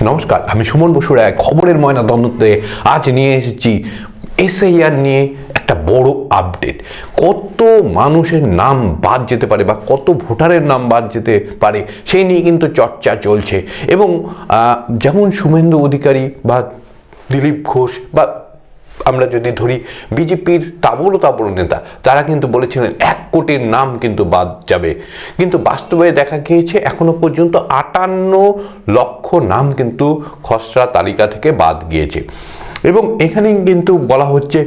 নমস্কার, আমি সুমন বসু রায় খবরের ময়নাতদন্তে আজ নিয়ে এসেছি এসআইআর নিয়ে একটা বড় আপডেট। কত মানুষের নাম বাদ যেতে পারে বা কত ভোটারের নাম বাদ যেতে পারে সেই নিয়ে কিন্তু চর্চা চলছে। এবং যেমন শুভেন্দু অধিকারী বা দিলীপ ঘোষ বা আমরা যদি ধরি বিজেপির তাবড় নেতা, তারা কিন্তু বলেছিলেন 1 কোটির নাম কিন্তু বাদ যাবে, কিন্তু বাস্তবে দেখা গিয়েছে এখনো পর্যন্ত 58 লক্ষ নাম কিন্তু খসড়া তালিকা থেকে বাদ গিয়েছে। এবং এখানে কিন্তু বলা হচ্ছে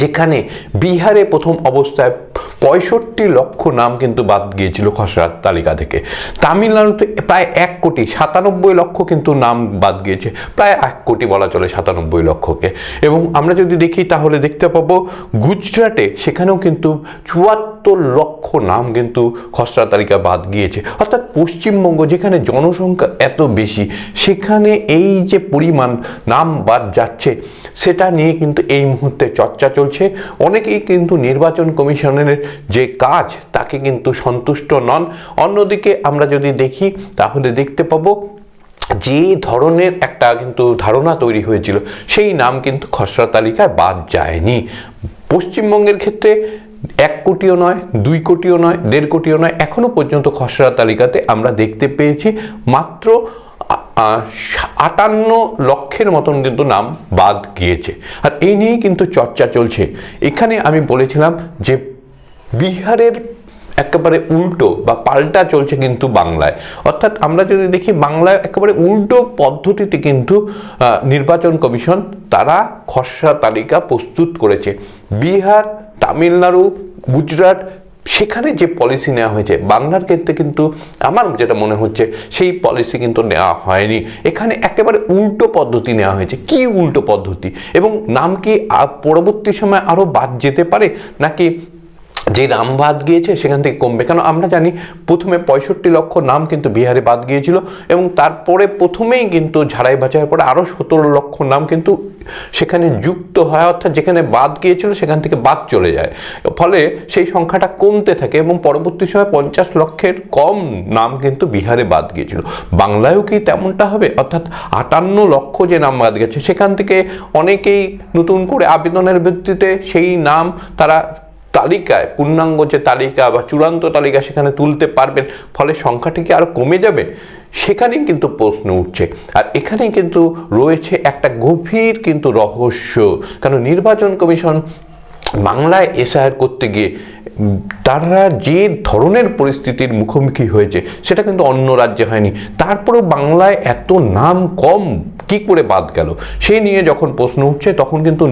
যেখানে বিহারে প্রথম অবস্থায় 65 লক্ষ নাম কিন্তু বাদ গিয়েছিল খসড়া তালিকা থেকে, তামিলনাড়ুতে প্রায় 1 কোটি 97 লক্ষ কিন্তু নাম বাদ গিয়েছে, প্রায় 1 কোটি বলা চলে 97 লক্ষকে। এবং আমরা যদি দেখি তাহলে দেখতে পাবো গুজরাটে সেখানেও কিন্তু 74 লক্ষ নাম কিন্তু খসড়া তালিকা বাদ গিয়েছে। অর্থাৎ পশ্চিমবঙ্গ যেখানে জনসংখ্যা এত বেশি, সেখানে এই যে পরিমাণ নাম বাদ যাচ্ছে সেটা নিয়ে কিন্তু এই মুহূর্তে চর্চা চলছে। অনেকেই কিন্তু নির্বাচন কমিশনের যে কাজ তাকে কিন্তু সন্তুষ্ট নন। অন্যদিকে আমরা যদি দেখি তাহলে দেখতে পাবো যে ধরনের একটা কিন্তু ধারণা তৈরি হয়েছিল সেই নাম কিন্তু খসড়া তালিকায় বাদ যায়নি। পশ্চিমবঙ্গের ক্ষেত্রে 1 কোটিও নয়, 2 কোটিও নয়, 1.5 কোটিও নয়, এখনো পর্যন্ত খসড়া তালিকাতে আমরা দেখতে পেয়েছি মাত্র 58 লক্ষের মতন কিন্তু নাম বাদ গিয়েছে। আর এই নিয়েই কিন্তু চর্চা চলছে। এখানে আমি বলেছিলাম যে বিহারের একেবারে উল্টো বা পাল্টা চলছে কিন্তু বাংলায়। অর্থাৎ আমরা যদি দেখি বাংলায় একেবারে উল্টো পদ্ধতিতে কিন্তু নির্বাচন কমিশন তারা খসড়া তালিকা প্রস্তুত করেছে। বিহার, তামিলনাড়ু, গুজরাট সেখানে যে পলিসি নেওয়া হয়েছে, বাংলার ক্ষেত্রে কিন্তু আমার যেটা মনে হচ্ছে সেই পলিসি কিন্তু নেওয়া হয়নি। এখানে একেবারে উল্টো পদ্ধতি নেওয়া হয়েছে। কি উল্টো পদ্ধতি? এবং নাম কি পরবর্তী সময় আরও বাদ যেতে পারে, নাকি যে নাম বাদ গিয়েছে সেখান থেকে কমবে? কেন আমরা জানি প্রথমে 65 লক্ষ নাম কিন্তু বিহারে বাদ গিয়েছিল এবং তারপরে প্রথমেই কিন্তু ঝাড়াই বাছাইয়ের পরে আরও 17 লক্ষ নাম কিন্তু সেখানে যুক্ত হয়, অর্থাৎ যেখানে বাদ গিয়েছিল সেখান থেকে বাদ চলে যায়। ফলে সেই সংখ্যাটা কমতে থাকে এবং পরবর্তী সময় 50 লক্ষের কম নাম কিন্তু বিহারে বাদ গিয়েছিল। বাংলায়ও কি তেমনটা হবে? অর্থাৎ 58 লক্ষ যে নাম বাদ গেছে সেখান থেকে অনেকেই নতুন করে আবেদনের ভিত্তিতে সেই নাম তারা তালিকায়, পূর্ণাঙ্গ যে তালিকা বা চূড়ান্ত তালিকা সেখানে তুলতে পারবেন, ফলে সংখ্যাটি কি আরও কমে যাবে? সেখানেই কিন্তু প্রশ্ন উঠছে। আর এখানেই কিন্তু রয়েছে একটা গভীর কিন্তু রহস্য। কারণ নির্বাচন কমিশন বাংলায় এসআইআর করতে গিয়ে তারা যে ধরনের পরিস্থিতির মুখোমুখি হয়েছে সেটা কিন্তু অন্য রাজ্যে হয়নি। তারপরেও বাংলায় এত নাম কম কি করে বাদ গেল সেই নিয়ে যখন প্রশ্ন উঠছে তখন কিন্তু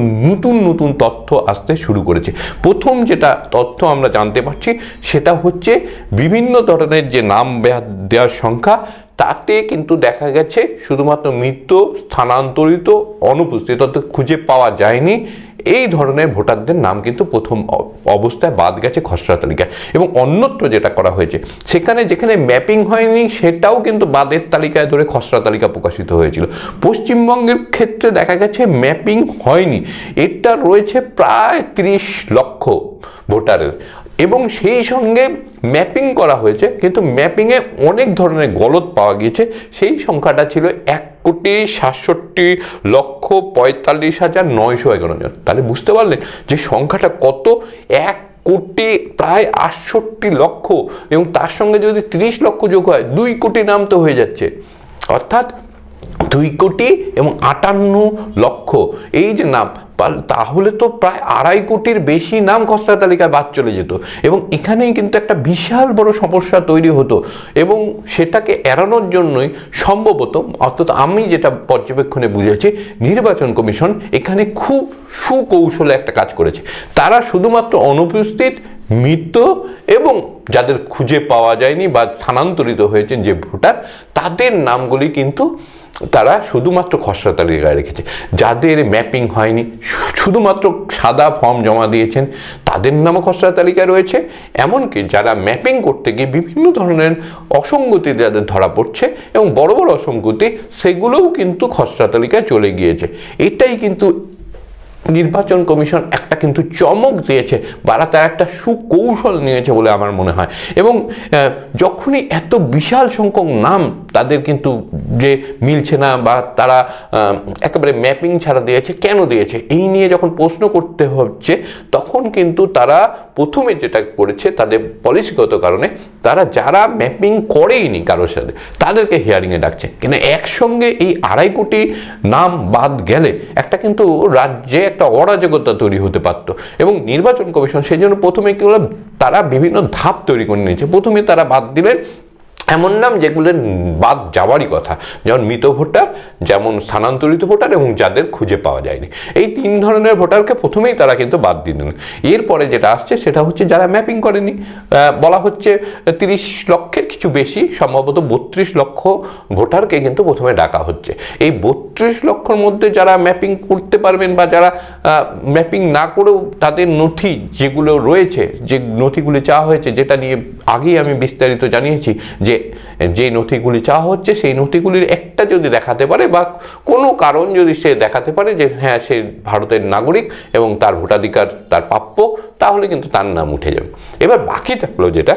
নতুন তথ্য আসতে শুরু করেছে। প্রথম যেটা তথ্য আমরা জানতে পারছি সেটা হচ্ছে বিভিন্ন ধরনের যে নাম বাদ দেওয়ার সংখ্যা, তাতে কিন্তু দেখা গেছে শুধুমাত্র মৃত, স্থানান্তরিত, অনুপস্থিত অর্থাৎ খুঁজে পাওয়া যায়নি এই ধরনের ভোটারদের নাম কিন্তু প্রথম অবস্থায় বাদ গেছে খসড়া তালিকায়। এবং অন্যত্র যেটা করা হয়েছে সেখানে যেখানে ম্যাপিং হয়নি সেটাও কিন্তু বাদের তালিকায় ধরে খসড়া তালিকা প্রকাশিত হয়েছিল। পশ্চিমবঙ্গের ক্ষেত্রে দেখা গেছে ম্যাপিং হয়নি, এটা রয়েছে প্রায় 30 লক্ষ ভোটারের এবং সেই সঙ্গে ম্যাপিং করা হয়েছে কিন্তু ম্যাপিংয়ে অনেক ধরনের গলত পাওয়া গিয়েছে। সেই সংখ্যাটা ছিল 1,67,45,911 জন। তাহলে বুঝতে পারলেন যে সংখ্যাটা কত? 1 কোটি প্রায় 68 লক্ষ এবং তার সঙ্গে যদি 30 লক্ষ যোগ হয় 2 কোটি নাম তো হয়ে যাচ্ছে। অর্থাৎ 2 কোটি এবং 58 লক্ষ এই যে নাম, তাহলে তো প্রায় 2.5 কোটির বেশি নাম খসড়া তালিকায় বাদ চলে যেত এবং এখানেই কিন্তু একটা বিশাল বড় সমস্যা তৈরি হতো। এবং সেটাকে এড়ানোর জন্যই সম্ভবত, অর্থাৎ আমি যেটা পর্যবেক্ষণে বুঝেছি, নির্বাচন কমিশন এখানে খুব সুকৌশলে একটা কাজ করেছে। তারা শুধুমাত্র অনুপস্থিত, মৃত এবং যাদের খুঁজে পাওয়া যায়নি বা স্থানান্তরিত হয়েছেন যে ভোটার, তাদের নামগুলি কিন্তু তারা শুধুমাত্র খসড়া তালিকায় রেখেছে। যাদের ম্যাপিং হয়নি, শুধুমাত্র সাদা ফর্ম জমা দিয়েছেন, তাদের নামও খসড়া তালিকায় রয়েছে। এমনকি যারা ম্যাপিং করতে গিয়ে বিভিন্ন ধরনের অসঙ্গতি যাদের ধরা পড়ছে এবং বড় অসঙ্গতি, সেগুলোও কিন্তু খসড়া তালিকায় চলে গিয়েছে। এটাই কিন্তু নির্বাচন কমিশন একটা কিন্তু চমক দিয়েছে বা তার একটা সুকৌশল নিয়েছে বলে আমার মনে হয়। এবং যখনই এত বিশাল সংখ্যক নাম তাদের কিন্তু যে মিলছে না বা তারা একেবারে ম্যাপিং ছাড়া দিয়েছে, কেন দিয়েছে এই নিয়ে যখন প্রশ্ন করতে হচ্ছে, তখন কিন্তু তারা প্রথমে যেটা করেছে তাদের পলিসিগত কারণে তারা যারা ম্যাপিং করেইনি কারোর সাথে তাদেরকে হিয়ারিংয়ে ডাকছে। কিন্তু একসঙ্গে এই 2.5 কোটি নাম বাদ গেলে একটা কিন্তু রাজ্যে একটা অরাজকতা তৈরি হতে পারত। এবং নির্বাচন কমিশন সেই জন্য প্রথমে কি হলো, তারা বিভিন্ন ধাপ তৈরি করে নিয়েছে। প্রথমে তারা বাদ দিলেন এমন নাম যেগুলোর বাদ যাওয়ারই কথা, যেমন মৃত ভোটার, যেমন স্থানান্তরিত ভোটার এবং যাদের খুঁজে পাওয়া যায়নি। এই 3 ধরনের ভোটারকে প্রথমেই তারা কিন্তু বাদ দিলেন। এরপরে যেটা আসছে সেটা হচ্ছে যারা ম্যাপিং করেনি, বলা হচ্ছে 30 লক্ষের কিছু বেশি, সম্ভবত 32 লক্ষ ভোটারকে কিন্তু প্রথমে ডাকা হচ্ছে। এই 32 লক্ষর মধ্যে যারা ম্যাপিং করতে পারবেন বা যারা ম্যাপিং না করেও তাদের নথি যেগুলো রয়েছে, যে নথিগুলি চাওয়া হয়েছে, যেটা নিয়ে আগেই আমি বিস্তারিত জানিয়েছি যে নথিগুলি চাওয়া হচ্ছে সেই নথিগুলির একটা যদি দেখাতে পারে বা কোনো কারণ যদি সে দেখাতে পারে যে হ্যাঁ সে ভারতের নাগরিক এবং তার ভোটাধিকার তার প্রাপ্য, তাহলে কিন্তু তার নাম উঠে যাবে। এবার বাকি থাকলো যেটা,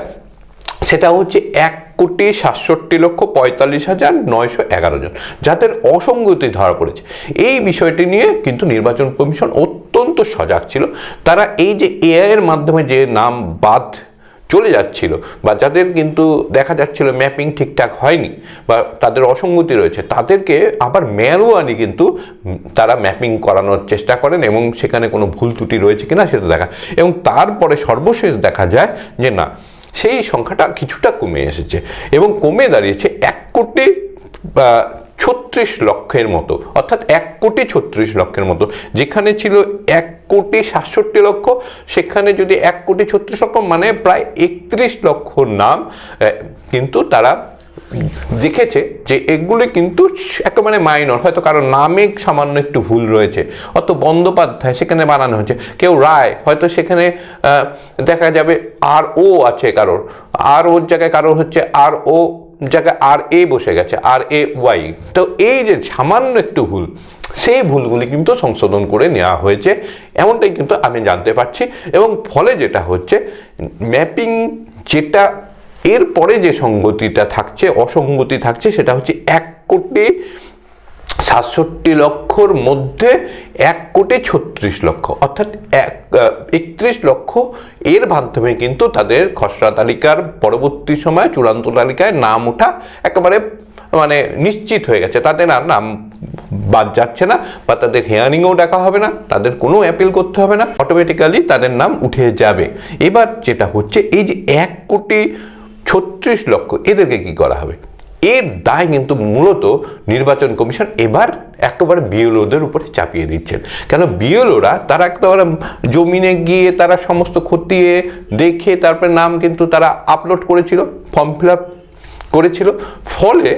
সেটা হচ্ছে 1,67,45,911 জন যাদের অসঙ্গতি ধরা পড়েছে। এই বিষয়টি নিয়ে কিন্তু নির্বাচন কমিশন অত্যন্ত সজাগ ছিল। তারা এই যে এআই এর মাধ্যমে যে নাম বাদ চলে যাচ্ছিল বা যাদের কিন্তু দেখা যাচ্ছিল ম্যাপিং ঠিকঠাক হয়নি বা তাদের অসঙ্গতি রয়েছে, তাদেরকে আবার ম্যানুয়ালি কিন্তু তারা ম্যাপিং করানোর চেষ্টা করেন এবং সেখানে কোনো ভুল ত্রুটি রয়েছে কিনা সেটা দেখা, এবং তারপরে সর্বশেষ দেখা যায় যে না, সেই সংখ্যাটা কিছুটা কমে এসেছে এবং কমে দাঁড়িয়েছে 1,36,00,000 মতো, অর্থাৎ 1,36,00,000 মতো। যেখানে ছিল 1,67,00,000, সেখানে যদি 1,36,00,000 মানে প্রায় 31 লক্ষ নাম কিন্তু তারা দেখেছে যে এগুলি কিন্তু একেবারে মাইনর, হয়তো কারো নামে সামান্য একটু ভুল রয়েছে, অত বন্দ্যোপাধ্যায় সেখানে বানানো হয়েছে, কেউ রায় হয়তো সেখানে দেখা যাবে আর ও আছে কারোর, আর ওর জায়গায় কারোর হচ্ছে আর ও জায়গায় আর এ বসে গেছে, আর এ ওয়াই। তো এই যে সামান্য একটু ভুল, সেই ভুলগুলি কিন্তু সংশোধন করে নেওয়া হয়েছে, এমনটাই কিন্তু আমি জানতে পারছি। এবং ফলে যেটা হচ্ছে ম্যাপিং যেটা এরপরে যে সঙ্গতিটা থাকছে, অসঙ্গতি থাকছে, সেটা হচ্ছে 1,67,00,000 মধ্যে 1,36,00,000, অর্থাৎ 31 লক্ষ এর মাধ্যমে কিন্তু তাদের খসড়া তালিকার পরবর্তী সময় চূড়ান্ত তালিকায় নাম ওঠা একেবারে মানে নিশ্চিত হয়ে গেছে। তাদের আর নাম বাদ যাচ্ছে না বা তাদের হিয়ারিংও ডাকা হবে না, তাদের কোনো অ্যাপিল করতে হবে না, অটোমেটিক্যালি তাদের নাম উঠে যাবে। এবার যেটা হচ্ছে এই যে 1,36,00,000 এদেরকে কি করা হবে, এর দায় কিন্তু মূলত নির্বাচন কমিশন এবার একেবারে বিএলওদের উপরে চাপিয়ে দিচ্ছেন। কেন বিএলওরা তারা একেবারে জমিনে গিয়ে তারা সমস্ত খতিয়ে দেখে তারপরে নাম কিন্তু তারা আপলোড করেছিল, ফর্ম ফিল আপ করেছিল। ফলে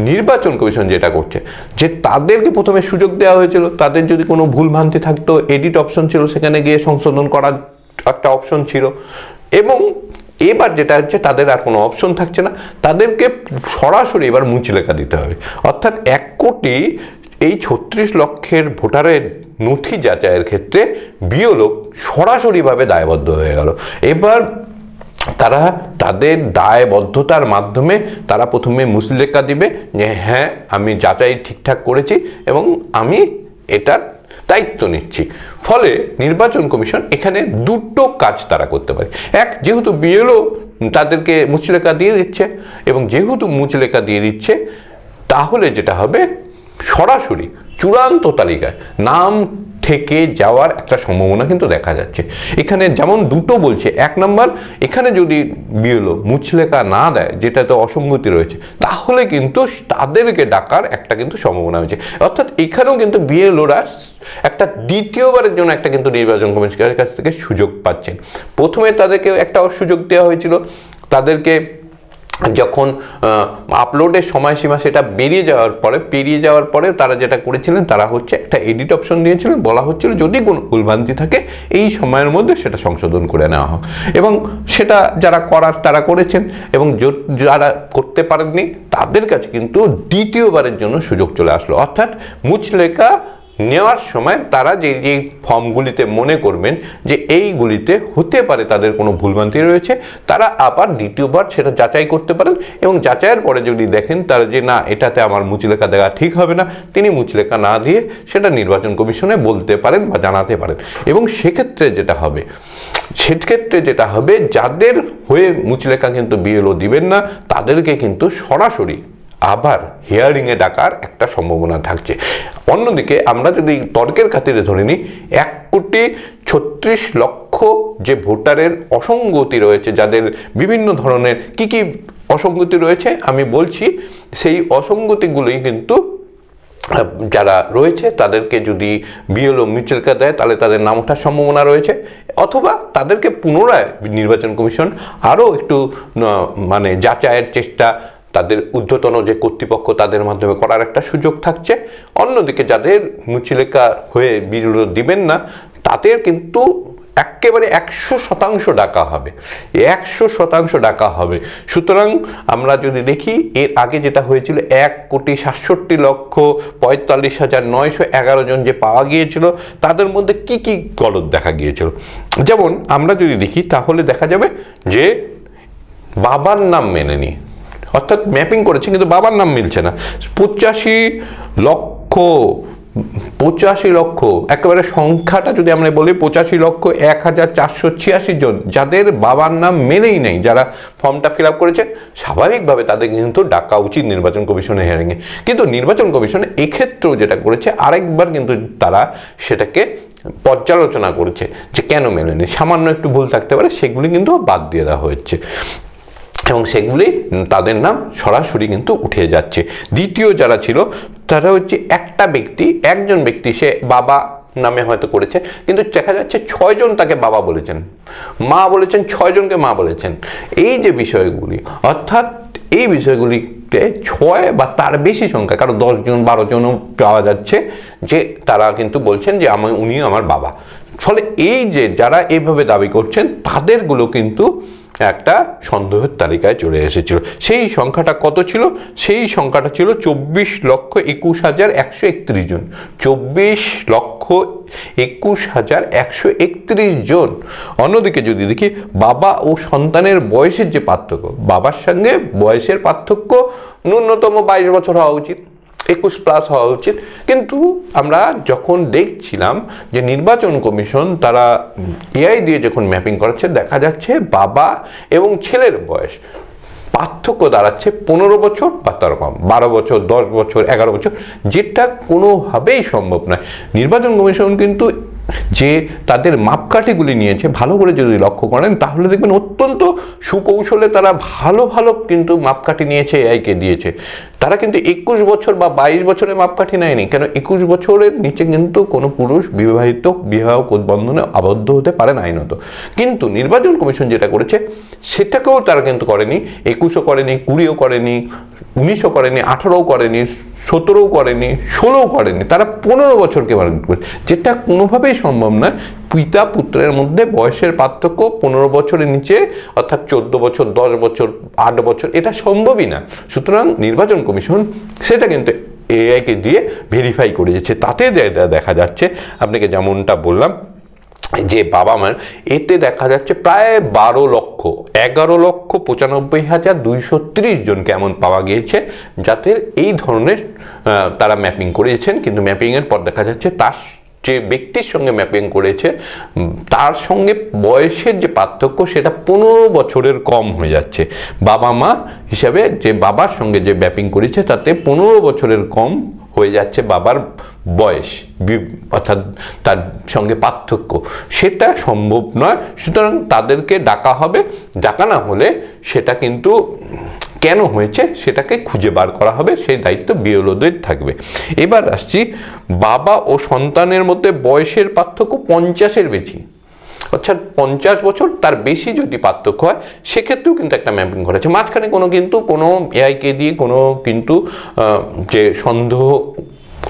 নির্বাচন কমিশন যেটা করছে যে তাদেরকে প্রথমে সুযোগ দেওয়া হয়েছিল, তাদের যদি কোনো ভুলভ্রান্তি থাকতো এডিট অপশন ছিল, সেখানে গিয়ে সংশোধন করার একটা অপশন ছিল, এবং এবার যেটা হচ্ছে তাদের আর কোনো অপশন থাকছে না, তাদেরকে সরাসরি এবার মুচলেখা দিতে হবে। অর্থাৎ 1,36,00,000 ভোটারের নথি যাচাইয়ের ক্ষেত্রে বিএলও সরাসরিভাবে দায়বদ্ধ হয়ে গেল। এবার তারা তাদের দায়বদ্ধতার মাধ্যমে তারা প্রথমে মুচলেখা দিবে যে হ্যাঁ আমি যাচাই ঠিকঠাক করেছি এবং আমি এটার দায়িত্ব নিচ্ছি। ফলে নির্বাচন কমিশন এখানে দুটো কাজ তারা করতে পারে। এক, যেহেতু বিএলও তাদেরকে মুচলেখা দিয়ে দিচ্ছে এবং যেহেতু মুচলেখা দিয়ে দিচ্ছে, তাহলে যেটা হবে সরাসরি চূড়ান্ত তালিকায় নাম থেকে যাওয়ার একটা সম্ভাবনা কিন্তু দেখা যাচ্ছে। এখানে যেমন দুটো বলছে, 1 নম্বর, এখানে যদি বিএলও মুচলেখা না দেয় যেটাতে অসঙ্গতি রয়েছে, তাহলে কিন্তু তাদেরকে ডাকার একটা কিন্তু সম্ভাবনা হয়েছে। অর্থাৎ এখানেও কিন্তু বিএলওরা একটা দ্বিতীয়বারের জন্য একটা কিন্তু নির্বাচন কমিশনের কাছ থেকে সুযোগ পাচ্ছেন। প্রথমে তাদেরকে একটা সুযোগ দেওয়া হয়েছিল, তাদেরকে যখন আপলোডের সময়সীমা সেটা পেরিয়ে যাওয়ার পরে তারা যেটা করেছিলেন, তারা হচ্ছে একটা এডিট অপশন দিয়েছিলেন, বলা হচ্ছিল যদি কোনো ভুলভ্রান্তি থাকে এই সময়ের মধ্যে সেটা সংশোধন করে নেওয়া হোক, এবং সেটা যারা করার তারা করেছেন, এবং যারা করতে পারেননি তাদের কাছে কিন্তু দ্বিতীয়বারের জন্য সুযোগ চলে আসলো। অর্থাৎ মুচলেখা নেওয়ার সময় তারা যে যে ফর্মগুলিতে মনে করবেন যে এইগুলিতে হতে পারে তাদের কোনো ভুলভ্রান্তি রয়েছে, তারা আবার দ্বিতীয়বার সেটা যাচাই করতে পারেন এবং যাচাইয়ের পরে যদি দেখেন তারা যে না এটাতে আমার মুচলেখা দেওয়া ঠিক হবে না, তিনি মুচলেখা না দিয়ে সেটা নির্বাচন কমিশনে বলতে পারেন বা জানাতে পারেন। এবং সেক্ষেত্রে যেটা হবে যাদের হয়ে মুচলেখা কিন্তু বিএলও দিবেন না তাদেরকে কিন্তু সরাসরি আবার হিয়ারিংয়ে ডাকার একটা সম্ভাবনা থাকছে। অন্যদিকে আমরা যদি তর্কের খাতিরে ধরে নিই 1,36,00,000 যে ভোটারের অসঙ্গতি রয়েছে, যাদের বিভিন্ন ধরনের কি অসঙ্গতি রয়েছে আমি বলছি, সেই অসঙ্গতিগুলোই কিন্তু যারা রয়েছে তাদেরকে যদি বিএলও মিউচুয়াল দেয় তাহলে তাদের নাম ওঠার সম্ভাবনা রয়েছে, অথবা তাদেরকে পুনরায় নির্বাচন কমিশন আরও একটু মানে যাচাইয়ের চেষ্টা তাদের ঊর্ধ্বতন যে কর্তৃপক্ষ তাদের মাধ্যমে করার একটা সুযোগ থাকছে। অন্যদিকে যাদের মুচলেখা হয়ে বিএলও দিবেন না তাদের কিন্তু একেবারে 100% ডাকা হবে, 100% ডাকা হবে। সুতরাং আমরা যদি দেখি এর আগে যেটা হয়েছিল 1,67,45,911 জন যে পাওয়া গিয়েছিল তাদের মধ্যে কি গলদ দেখা গিয়েছিল। যেমন আমরা যদি দেখি তাহলে দেখা যাবে যে বাবার নাম মেনেনি, অর্থাৎ ম্যাপিং করেছে কিন্তু বাবার নাম মিলছে না। 85,00,000 একেবারে সংখ্যাটা যদি আমরা বলি 85,01,486 জন যাদের বাবার নাম মেনেই নেই, যারা ফর্মটা ফিল আপ করেছে, স্বাভাবিকভাবে তাদের কিন্তু ডাকা উচিত নির্বাচন কমিশনের হিয়ারিংয়ে। কিন্তু নির্বাচন কমিশন এক্ষেত্রেও যেটা করেছে আরেকবার কিন্তু তারা সেটাকে পর্যালোচনা করেছে যে কেন মেনেনি, সামান্য একটু ভুল থাকতে পারে, সেগুলি কিন্তু বাদ দিয়ে দেওয়া হয়েছে এবং সেগুলি তাদের নাম সরাসরি কিন্তু উঠে যাচ্ছে। দ্বিতীয় যারা ছিল তারা হচ্ছে একজন ব্যক্তি সে বাবা নামে হয়তো করেছে, কিন্তু দেখা যাচ্ছে 6 জন তাকে বাবা বলেছেন, মা বলেছেন, 6 জনকে মা বলেছেন। এই যে বিষয়গুলি, অর্থাৎ এই বিষয়গুলিতে 6 বা তার বেশি সংখ্যা, কারণ 10 জন 12 জনও পাওয়া যাচ্ছে যে তারা কিন্তু বলছেন যে উনি আমার বাবা। ফলে এই যে যারা এইভাবে দাবি করছেন তাদেরগুলো কিন্তু একটা সন্দেহের তালিকায় চলে এসেছিল। সেই সংখ্যাটা কত ছিল? সেই সংখ্যাটা ছিল 24,21,131 জন। 24,21,131 জন। অন্যদিকে যদি দেখি বাবা ও সন্তানের বয়সের যে পার্থক্য, বাবার সঙ্গে বয়সের পার্থক্য ন্যূনতম 22 বছর হওয়া উচিত, 21+ হওয়া উচিত। কিন্তু আমরা যখন দেখছিলাম যে নির্বাচন কমিশন তারা এআই দিয়ে যখন ম্যাপিং করাচ্ছে, দেখা যাচ্ছে বাবা এবং ছেলের বয়স পার্থক্য দাঁড়াচ্ছে 15 বছর বা তার কম, 12 বছর, 10 বছর, 11 বছর, যেটা কোনোভাবেই সম্ভব নয়। নির্বাচন কমিশন কিন্তু যে তাদের মাপকাঠিগুলি নিয়েছে, ভালো করে যদি লক্ষ্য করেন তাহলে দেখবেন অত্যন্ত সুকৌশলে তারা ভালো কিন্তু মাপকাঠি নিয়েছে, এআইকে দিয়েছে। তারা কিন্তু 21 বছর বা 22 বছরের মাপকাঠি নেয়নি, কেন 21 বছরের নিচে কিন্তু কোনো পুরুষ বিবাহ বন্ধনে আবদ্ধ হতে পারে না আইনত। কিন্তু নির্বাচন কমিশন যেটা করেছে সেটাকেও তারা কিন্তু করেনি, 21ও করেনি, 20ও করেনি, 19ও করেনি, 18ও করেনি, 17ও করেনি, 16ও করেনি, তারা 15 বছরকে বারণ করে, যেটা কোনোভাবেই সম্ভব নয়। পিতা পুত্রের মধ্যে বয়সের পার্থক্য 15 বছরের নিচে, অর্থাৎ 14 বছর, 10 বছর, 8 বছর, এটা সম্ভবই না। সুতরাং নির্বাচন কমিশন সেটা কিন্তু এআইকে দিয়ে ভেরিফাই করে দিচ্ছে। তাতে দেখা যাচ্ছে আপনাকে যেমনটা বললাম যে বাবা মার, এতে দেখা যাচ্ছে প্রায় 11,95,230 জন কেমন পাওয়া গিয়েছে যাদের এই ধরনের তারা ম্যাপিং করেছেন। কিন্তু ম্যাপিংয়ের পর দেখা যাচ্ছে তার যে ব্যক্তির সঙ্গে ম্যাপিং করেছে তার সঙ্গে বয়সের যে পার্থক্য সেটা 15 বছরের কম হয়ে যাচ্ছে। বাবা মা হিসাবে যে বাবার সঙ্গে যে ম্যাপিং করেছে তাতে 15 বছরের কম হয়ে যাচ্ছে বাবার বয়স, অর্থাৎ তার সঙ্গে পার্থক্য, সেটা সম্ভব নয়। সুতরাং তাদেরকে ডাকা হবে, ডাকা না হলে সেটা কিন্তু কেন হয়েছে সেটাকে খুঁজে বার করা হবে, সেই দায়িত্ব বিএলওদের থাকবে। এবার আসছি, বাবা ও সন্তানের মধ্যে বয়সের পার্থক্য 50-এর বেশি, অর্থাৎ 50 বছর তার বেশি যদি পার্থক্য হয় সেক্ষেত্রেও কিন্তু একটা ম্যাপিং করেছে। মাঝখানে কোনো এআইকে দিয়ে কিন্তু যে সন্দেহ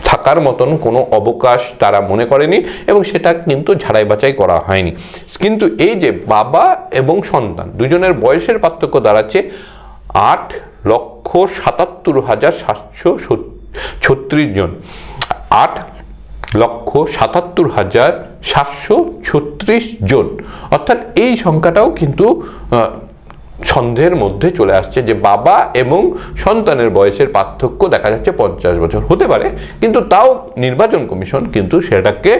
থাকার মতন কোনো অবকাশ তারা মনে করেনি এবং সেটা কিন্তু ঝাড়াই বাছাই করা হয়নি। কিন্তু এই যে বাবা এবং সন্তান দুজনের বয়সের পার্থক্য দাঁড়াচ্ছে 8,77,736 জন। 1,77,736 জন। অর্থাৎ এই সংখ্যাটাও কিন্তু সন্দেহের মধ্যে চলে আসছে যে বাবা এবং সন্তানের বয়সের পার্থক্য দেখা যাচ্ছে 50 বছর হতে পারে, কিন্তু তাও নির্বাচন কমিশন কিন্তু সেটাকে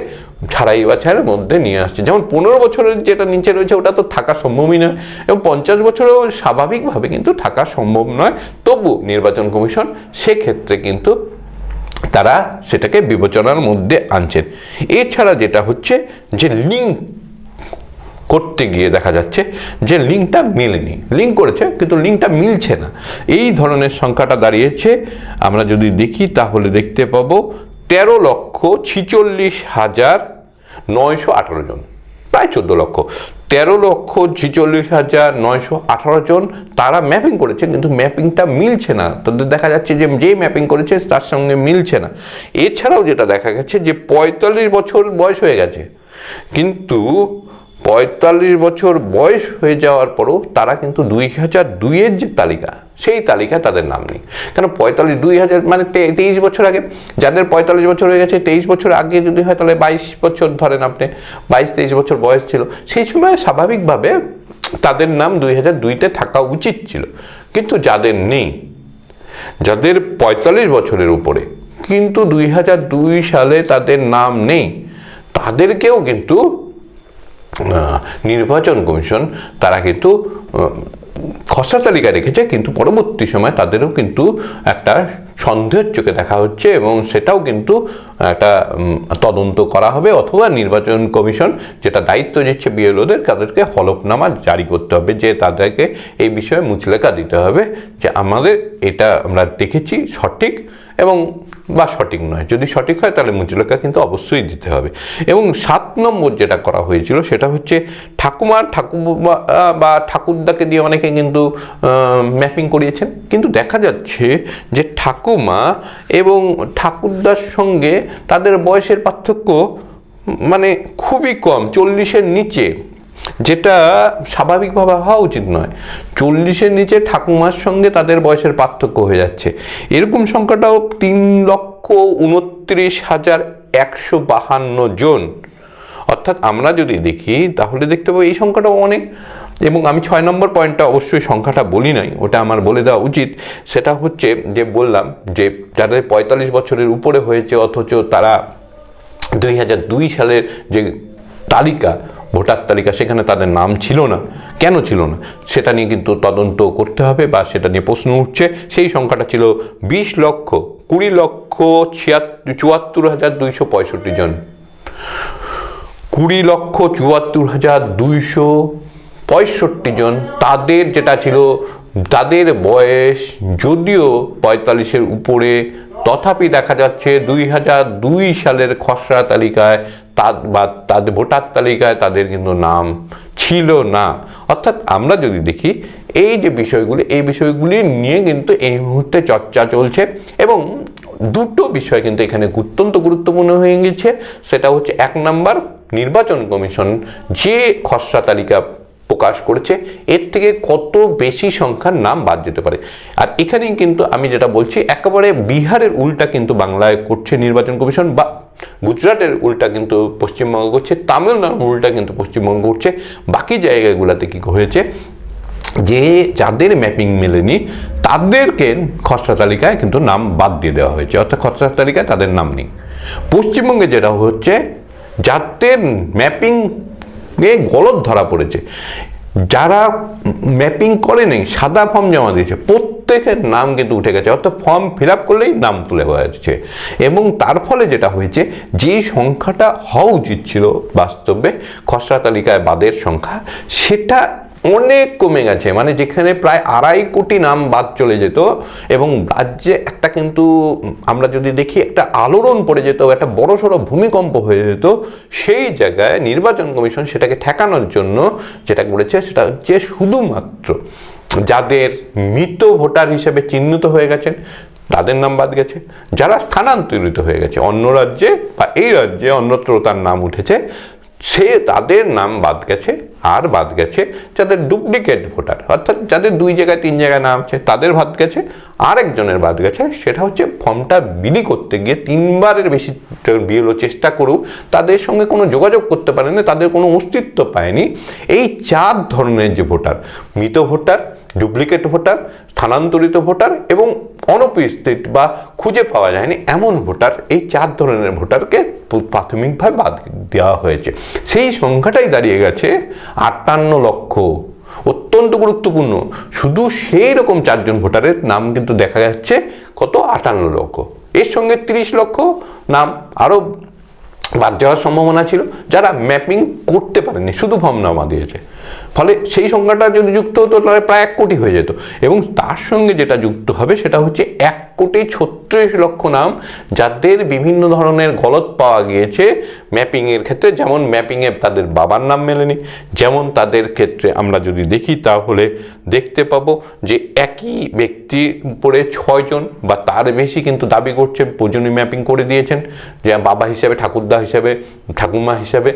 ছাড়াই বাছাইয়ের মধ্যে নিয়ে আসছে। যেমন 15 বছরের যেটা নিচে রয়েছে ওটা তো থাকা সম্ভবই নয়, এবং 50 বছরেও স্বাভাবিকভাবে কিন্তু থাকা সম্ভব নয়। তবু নির্বাচন কমিশন সেক্ষেত্রে কিন্তু তারা সেটাকে বিবেচনার মধ্যে আনছেন। এছাড়া যেটা হচ্ছে যে লিঙ্ক করতে গিয়ে দেখা যাচ্ছে যে লিঙ্কটা মেলেনি, লিঙ্ক করেছে কিন্তু লিঙ্কটা মিলছে না, এই ধরনের সংখ্যাটা দাঁড়িয়েছে। আমরা যদি দেখি তাহলে দেখতে পাবো 13,46,918 জন, প্রায় 14 লক্ষ। 13,46,918 জন তারা ম্যাপিং করেছে, কিন্তু ম্যাপিংটা মিলছে না। তাদের দেখা যাচ্ছে যে যেই ম্যাপিং করেছে তার সঙ্গে মিলছে না। এছাড়াও যেটা দেখা গেছে যে 45 বছর বয়স হয়ে গেছে, কিন্তু 45 বছর বয়স হয়ে যাওয়ার পরও তারা কিন্তু 2002-এর যে তালিকা, সেই তালিকায় তাদের নাম নেই। কেন 2000 মানে 23 বছর আগে, যাদের 45 বছর হয়ে গেছে, 23 বছর আগে যদি হয় তাহলে 22 বছর ধরেন আপনি, 22-23 বছর বয়স ছিল, সেই সময় স্বাভাবিকভাবে তাদের নাম 2002-তে থাকা উচিত ছিল। কিন্তু যাদের নেই, যাদের 45 বছরের উপরে কিন্তু 2002 সালে তাদের নাম নেই, তাদেরকেও কিন্তু নির্বাচন কমিশন তারা কিন্তু খসড়া তালিকায় রেখেছে, কিন্তু পরবর্তী সময় তাদেরও কিন্তু একটা সন্দেহের চোখে দেখা হচ্ছে, এবং সেটাও কিন্তু একটা তদন্ত করা হবে, অথবা নির্বাচন কমিশন যেটা দায়িত্ব দিচ্ছে বিএলওদের, তাদেরকে হলফনামা জারি করতে হবে, যে তাদেরকে এই বিষয়ে মুচলেখা দিতে হবে যে আমাদের এটা আমরা দেখেছি সঠিক এবং বা সঠিক নয়। যদি সঠিক হয় তাহলে মুচলেখা কিন্তু অবশ্যই দিতে হবে। এবং 7 নম্বর যেটা করা হয়েছিল সেটা হচ্ছে ঠাকুমা বা ঠাকুরদাকে দিয়ে অনেকে কিন্তু ম্যাপিং করিয়েছেন, কিন্তু দেখা যাচ্ছে যে ঠাকুমা এবং ঠাকুরদার সঙ্গে তাদের বয়সের পার্থক্য মানে খুবই কম, 40-এর নিচে, যেটা স্বাভাবিকভাবে হওয়া উচিত নয়। 40-এর নিচে ঠাকুমার সঙ্গে তাদের বয়সের পার্থক্য হয়ে যাচ্ছে। এরকম সংখ্যাটাও 3,29,152 জন। অর্থাৎ আমরা যদি দেখি তাহলে দেখতে পাবো এই সংখ্যাটাও অনেক। এবং আমি 6 নম্বর পয়েন্টটা অবশ্যই সংখ্যাটা বলি নাই, ওটা আমার বলে দেওয়া উচিত। সেটা হচ্ছে যে বললাম যে যাদের 45 বছরের উপরে হয়েছে অথচ তারা 2002 সালের যে তালিকা, ভোটার তালিকা, সেখানে তাদের নাম ছিল না। কেন ছিল না সেটা নিয়ে কিন্তু তদন্ত করতে হবে, বা সেটা নিয়ে প্রশ্ন উঠছে। সেই সংখ্যাটা ছিল 20,20,74,265 জন, 20,74,265 জন। তাদের যেটা ছিল, তাদের বয়স যদিও 45-এর উপরে, তথাপি দেখা যাচ্ছে 2002 সালের খসড়া তালিকায় বা তাদের ভোটার তালিকায় তাদের কিন্তু নাম ছিল না। অর্থাৎ আমরা যদি দেখি এই যে বিষয়গুলি, এই বিষয়গুলি নিয়ে কিন্তু এই মুহূর্তে চর্চা চলছে, এবং দুটো বিষয় কিন্তু এখানে অত্যন্ত গুরুত্বপূর্ণ হয়ে গেছে। সেটা হচ্ছে 1 নম্বর, নির্বাচন কমিশন যে খসড়া তালিকা প্রকাশ করেছে এর থেকে কত বেশি সংখ্যার নাম বাদ যেতে পারে। আর এখানেই কিন্তু আমি যেটা বলছি, একেবারে বিহারের উল্টা কিন্তু বাংলায় করছে নির্বাচন কমিশন, বা গুজরাটের উল্টা কিন্তু পশ্চিমবঙ্গ করছে, তামিলনাড়ুর উল্টা কিন্তু পশ্চিমবঙ্গ করছে। বাকি জায়গাগুলোতে কি হয়েছে যে যাদের ম্যাপিং মেলেনি তাদেরকে খসড়া তালিকায় কিন্তু নাম বাদ দিয়ে দেওয়া হয়েছে, অর্থাৎ খসড়া তালিকায় তাদের নাম নেই। পশ্চিমবঙ্গে যেটা হচ্ছে, যাদের ম্যাপিং গলত ধরা পড়েছে, যারা ম্যাপিং করেনি, সাদা ফর্ম জমা দিয়েছে, প্রত্যেকের নাম কিন্তু উঠে গেছে, অর্থাৎ ফর্ম ফিল আপ করলেই নাম তুলে যাচ্ছে। এবং তার ফলে যেটা হয়েছে, যে সংখ্যাটা হওয়া উচিত ছিল বাস্তবে খসড়া তালিকায় বাদের সংখ্যা, সেটা অনেক কমে গেছে। মানে যেখানে প্রায় 2.5 কোটি নাম বাদ চলে যেত, এবং রাজ্যে একটা কিন্তু আমরা যদি দেখি একটা আলোড়ন পড়ে যেত, একটা বড়সড় ভূমিকম্প হয়ে যেত, সেই জায়গায় নির্বাচন কমিশন সেটাকে ঠেকানোর জন্য যেটা করেছে সেটা হচ্ছে শুধুমাত্র যাদের মৃত ভোটার হিসেবে চিহ্নিত হয়ে গেছেন তাদের নাম বাদ গেছে, যারা স্থানান্তরিত হয়ে গেছে অন্য রাজ্যে বা এই রাজ্যে অন্যত্র তার নাম উঠেছে সে তাদের নাম বাদ গেছে, আর বাদ গেছে যাদের ডুপ্লিকেট ভোটার, অর্থাৎ যাদের 2 জায়গায় 3 জায়গায় নাম আছে তাদের বাদ গেছে। আরেকজনের বাদ গেছে, সেটা হচ্ছে ফর্মটা বিলি করতে গিয়ে 3বারের বেশি বিএলও চেষ্টা করেও তাদের সঙ্গে কোনো যোগাযোগ করতে পারেনি, তাদের কোনো অস্তিত্ব পায়নি। এই 4 ধরনের যে ভোটার, মৃত ভোটার, ডুপ্লিকেট ভোটার, স্থানান্তরিত ভোটার এবং অনুপস্থিত বা খুঁজে পাওয়া যায়নি এমন ভোটার, এই 4 ধরনের ভোটারকে প্রাথমিকভাবে বাদ দেওয়া হয়েছে। সেই সংখ্যাটাই দাঁড়িয়ে গেছে 58 লক্ষ। অত্যন্ত গুরুত্বপূর্ণ, শুধু সেই রকম 4 জন ভোটারের নাম কিন্তু দেখা যাচ্ছে কত, 58 লক্ষ। এর সঙ্গে 30 লক্ষ নাম আরও বাদ যাওয়ার সম্ভাবনা ছিল, যারা ম্যাপিং করতে পারেনি, শুধু ফর্ম জমা দিয়েছে। ফলে সেই সংখ্যাটা যদি যুক্ত হতো তাহলে প্রায় 1 কোটি হয়ে যেত। এবং তার সঙ্গে যেটা যুক্ত হবে সেটা হচ্ছে 1,36,00,000 নাম, যাদের বিভিন্ন ধরনের গলত পাওয়া গিয়েছে ম্যাপিংয়ের ক্ষেত্রে। যেমন ম্যাপিংয়ে তাদের বাবার নাম মেলেনি, যেমন তাদের ক্ষেত্রে আমরা যদি দেখি তাহলে দেখতে পাবো যে একই ব্যক্তির উপরে 6 জন বা তার বেশি কিন্তু দাবি করছেন প্রয়োজনীয় ম্যাপিং করে দিয়েছেন, যে বাবা হিসাবে, ঠাকুরদা হিসাবে, ঠাকুমা হিসাবে।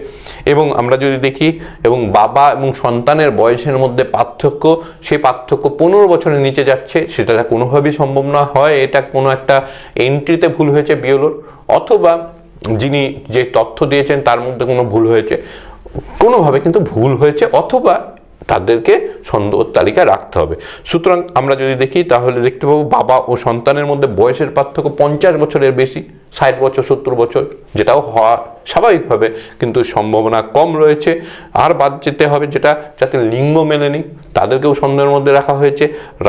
এবং আমরা যদি দেখি এবং বাবা এবং সন্তানের বয়সের মধ্যে পার্থক্য, সেই পার্থক্য 15 বছরের নিচে যাচ্ছে, সেটা কোনোভাবেই সম্ভব না হয় এটা কোনো একটা এন্ট্রিতে ভুল হয়েছে বিএলওর, অথবা যিনি যে তথ্য দিয়েছেন তার মধ্যে কোনো ভুল হয়েছে, কোনোভাবে কিন্তু ভুল হয়েছে, অথবা তাদেরকে সন্দেহ তালিকায় রাখতে হবে। সুতরাং আমরা যদি দেখি তাহলে দেখতে পাবো বাবা ও সন্তানের মধ্যে বয়সের পার্থক্য 50 বছরের বেশি, 60 বছর, 70 বছর, যেটাও হওয়া স্বাভাবিকভাবে কিন্তু সম্ভাবনা কম রয়েছে। আর বাদ যেতে হবে যেটা, যাতে লিঙ্গ মেলেনি তাদেরকেও সন্দেহের মধ্যে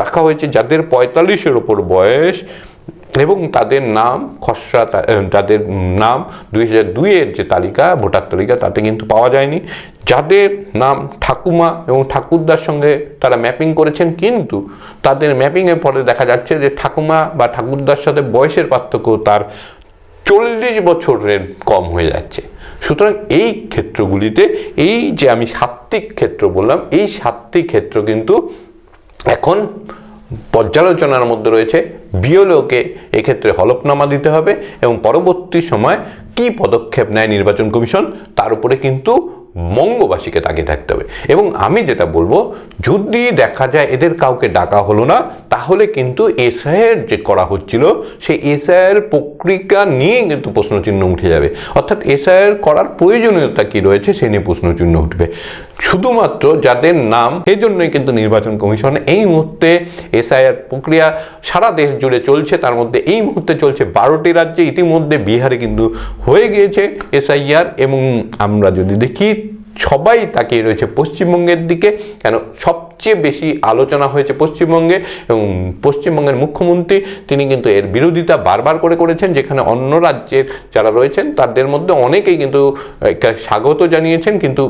রাখা হয়েছে যাদের 45-এর ওপর বয়স এবং তাদের নাম খসড়া, তাদের নাম 2002-এর যে তালিকা, ভোটার তালিকা, তাতে কিন্তু পাওয়া যায়নি। যাদের নাম ঠাকুমা এবং ঠাকুরদার সঙ্গে তারা ম্যাপিং করেছেন, কিন্তু তাদের ম্যাপিংয়ের পরে দেখা যাচ্ছে যে ঠাকুমা বা ঠাকুরদার সাথে বয়সের পার্থক্য তার 40 বছরের কম হয়ে যাচ্ছে। সুতরাং এই ক্ষেত্রগুলিতে, এই যে আমি 7টি ক্ষেত্র বললাম, এই 7টি ক্ষেত্র কিন্তু এখন পর্যালোচনার মধ্যে রয়েছে। বিএলওকে এক্ষেত্রে হলফনামা দিতে হবে এবং পরবর্তী সময় কি পদক্ষেপ নেয় নির্বাচন কমিশন, তার উপরে কিন্তু বঙ্গবাসীকে তাকিয়ে থাকতে হবে। এবং আমি যেটা বলবো, যদি দেখা যায় এদের কাউকে ডাকা হলো না, তাহলে কিন্তু এসআইআর যে করা হচ্ছিল সেই এসআইআর প্রক্রিয়া নিয়ে কিন্তু প্রশ্নচিহ্ন উঠে যাবে, অর্থাৎ এসআইআর করার প্রয়োজনীয়তা কি রয়েছে সে নিয়ে প্রশ্নচিহ্ন উঠবে। শুধুমাত্র যাদের নাম, এই জন্যই কিন্তু নির্বাচন কমিশন এই মুহূর্তে এসআইআর প্রক্রিয়া সারা দেশ জুড়ে চলছে, তার মধ্যে এই মুহূর্তে চলছে 12টি রাজ্যে, ইতিমধ্যে বিহারে কিন্তু হয়ে গিয়েছে এসআইআর। এবং আমরা যদি দেখি সবাই তাকিয়ে রয়েছে পশ্চিমবঙ্গের দিকে, কেন সবচেয়ে বেশি আলোচনা হয়েছে পশ্চিমবঙ্গে, এবং পশ্চিমবঙ্গের মুখ্যমন্ত্রী তিনি কিন্তু এর বিরোধিতা বারবার করেছেন, যেখানে অন্য রাজ্যের যারা রয়েছেন তাদের মধ্যে অনেকেই কিন্তু স্বাগত জানিয়েছেন। কিন্তু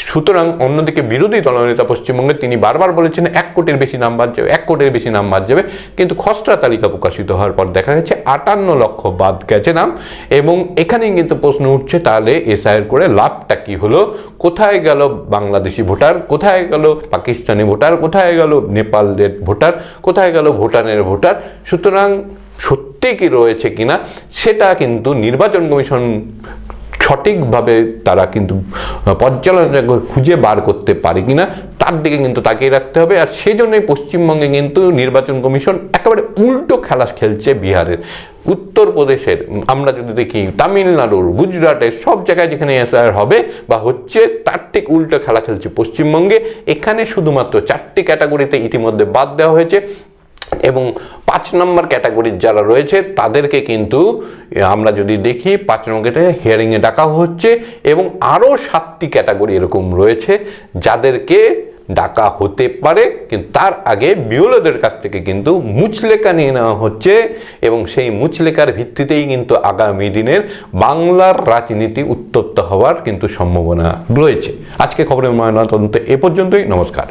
সুতরাং অন্যদিকে বিরোধী দলনেতা পশ্চিমবঙ্গে তিনি বারবার বলেছেন 1 কোটির বেশি নাম বাদ যাবে, 1 কোটির বেশি নাম বাদ যাবে, কিন্তু খসড়া তালিকা প্রকাশিত হওয়ার পর দেখা গেছে 58 লক্ষ বাদ গেছে নাম। এবং এখানেই কিন্তু প্রশ্ন উঠছে, তাহলে এসআইআর করে লাভটা কি হলো? কোথায় গেল বাংলাদেশি ভোটার, কোথায় গেল পাকিস্তানি ভোটার, কোথায় গেল নেপালের ভোটার, কোথায় গেল ভুটানের ভোটার? সুতরাং সত্যি কি রয়েছে কিনা সেটা কিন্তু নির্বাচন কমিশন সঠিকভাবে তারা কিন্তু পর্যালোচনা খুঁজে বার করতে পারে কিনা তার দিকে কিন্তু তাকিয়ে রাখতে হবে। আর সেই জন্যই পশ্চিমবঙ্গে কিন্তু নির্বাচন কমিশন একেবারে উল্টো খেলা খেলছে বিহারের, উত্তরপ্রদেশের, আমরা যদি দেখি তামিলনাড়ুর, গুজরাটের, সব জায়গায় যেখানে এসআইআর হবে বা হচ্ছে তার ঠিক উল্টো খেলা খেলছে পশ্চিমবঙ্গে। এখানে শুধুমাত্র 4টি ক্যাটাগরিতে ইতিমধ্যে বাদ দেওয়া হয়েছে এবং 5 নম্বর ক্যাটাগরির যারা রয়েছে তাদেরকে কিন্তু আমরা যদি দেখি 5 নম্বরে হিয়ারিংয়ে ডাকা হচ্ছে, এবং আরও 7টি ক্যাটাগরি এরকম রয়েছে যাদেরকে ডাকা হতে পারে, কিন্তু তার আগে বিএলওদের কাছ থেকে কিন্তু মুচলেখা নিয়ে নেওয়া হচ্ছে, এবং সেই মুচলেখার ভিত্তিতেই কিন্তু আগামী দিনের বাংলার রাজনীতি উত্তপ্ত হওয়ার কিন্তু সম্ভাবনা রয়েছে। আজকে খবরের ময়নাতদন্ত এ পর্যন্তই। নমস্কার।